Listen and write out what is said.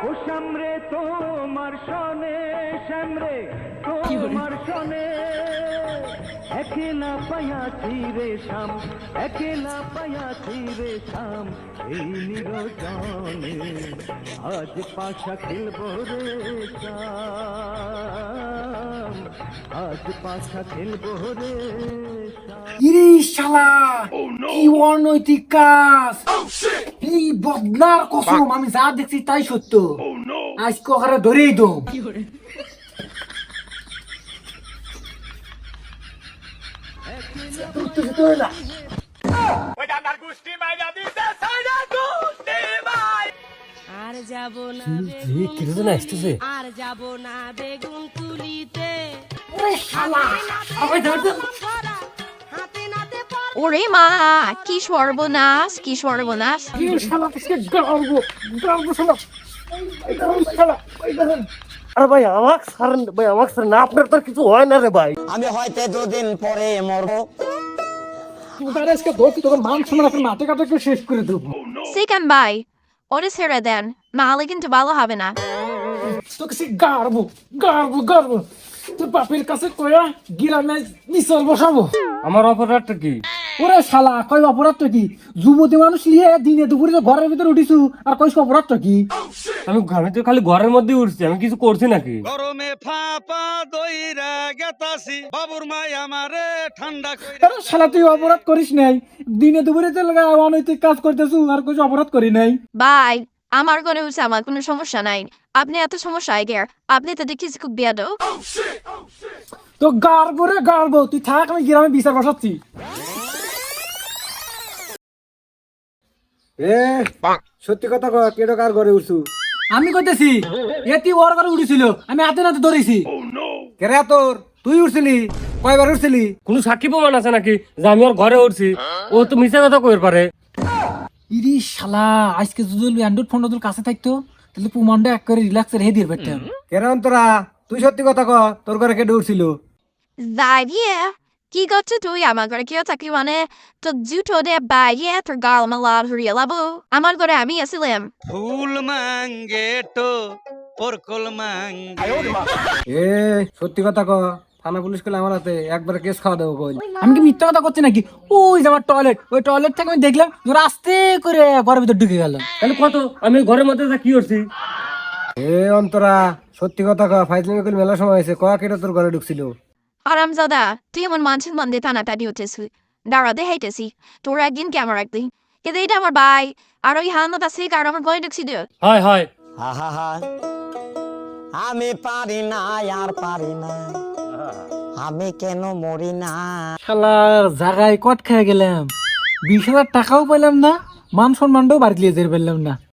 ও শ্যামরে তোমার সনে, শ্যামরে তোমার সনে, একলা পায়াছি রে শ্যাম, একলা পায়াছি রে শ্যাম, এই নিরজনে আজ পাশা খেলবো রে শ্যাম, আজ পাশা খেলবো রে শ্যাম। ইরে শালা কি অনৈতিক কাজ! এই বদলার কসম, আমি যা দেখছি তাই সত্য। আজকে ওখানে ধরেই দো। আর যাব না আর যাব না বেগুন তুলিতে হাতে নাতে ওরে মা, কি সর্বনাশ, কি সর্বনাশ! আরে ভাই আমাকে ছাড়েন, ভাই আমাকে ছাড়েন না, আপনার তো কিছু হয় না রে ভাই। আমি হয়তো দুদিন পরে মরবো। আজকে ধরছি তোকে মান সম্মান আপনার মাঠে কাটে শেষ করে দেবো। সিকাম ভাই, ওরে ছেড়ে দেন, নাহলে কিন্তু ভালো হবে না। তোকে সে গাড়বো গাড়বো গাড়বো, তোর বাপের কাছে কয়া গিরামে নিচল বসাবো। আমার অপরাধটা কি? ওরে শালা, কই অপরাধটা কি? যুবতী মানুষ নিয়ে দিনে দুপুরে ঘরের ভিতরে উঠিছু আর কইস অপরাধটা কি? আমি তো খালি ঘরের মধ্যে উঠছি, আমি কিছু করছি নাকি? গরমে ফাপা দইরা গেতাছি, বাবুর মাই আমারে ঠান্ডা কইরা। আরে শালা, তুই অপরাধ করিস নাই, দিনে দুপুরে তো অনৈতিক কাজ করতেছু আর কইস অপরাধ করি নাই। ভাই, আমার ঘরে হচ্ছে আমার কোনো সমস্যা নাই, আপনি এত সমস্যা আগে, আপনি তো দেখছি খুব বেয়াদব। তো গাড়বো রে গাড়বো, তুই থাক, আমি গ্রামে বিচার বসাচ্ছি। সত্যি কথা কর, কেটো কার ঘরে উঠছু? আমি কইতেছি এটি ওর ঘরে উঠেছিল, আমি হাতে নাতে ধরেছি। কেরে তোর, তুই উঠছিলি? কয়বার উঠছিলি? কোনো সাক্ষী প্রমাণ আছে নাকি যে আমি ওর ঘরে উঠছি? ও তো মিথ্যা কথা কইর পারে। ইরি শালা, আজকে যদি অ্যান্ড্রয়েড ফোনটা তোর কাছে থাকতো তাহলে প্রমাণটা এক করে রিল্যাক্সের হে দিয়ে পারতাম। কেরে অন্তরা, তুই সত্যি কথা কর, তোর ঘরে কেটে উঠছিল? দাঁড়িয়ে কি করছো তুই আমার ঘরে? কেউ থাকি মানে তো জুতো দিয়ে বাইরে তোর গাল মালা ধরিয়ে লাবো। আমার ঘরে আমি আসিলাম। ফুল মাঙ্গে তো পরকল মাঙ্গে। এ সত্যি কথা কর, থানা পুলিশ করলে আমার হাতে একবার কেস খাওয়া দেবো কই। আমি কি মিথ্যা কথা করছি নাকি? ওই যে আমার টয়লেট, ওই টয়লেট থেকে আমি দেখলাম তোর আস্তে করে ঘরের ভিতর ঢুকে গেল। তাহলে কত আমি ঘরের মধ্যে যা কি করছি? এ অন্তরা, সত্যি কথা কর, ফাইজলামি করলে মেলা সময় হয়েছে, কয়া কেটে তোর ঘরে ঢুকছিল? আরামজাদা, তুই এমন মানুষের মধ্যে টানাটানি উঠেছিস, দাঁড়াতে হাইতেছি তোর একদিন কি আমার একদিন। কিন্তু এটা আমার ভাই, আর ওই হানত আছে কারণ আমার গয়ে ঢুকছি দিও। হয় হয়, আহা, আমি পারি না আর পারি না, আমি কেন মরি না। শালার জায়গায় কট খেয়ে গেলাম, 20,000 টাকাও পেলাম না, মান সম্মানটাও বাড়িয়ে যেতে পারলাম না।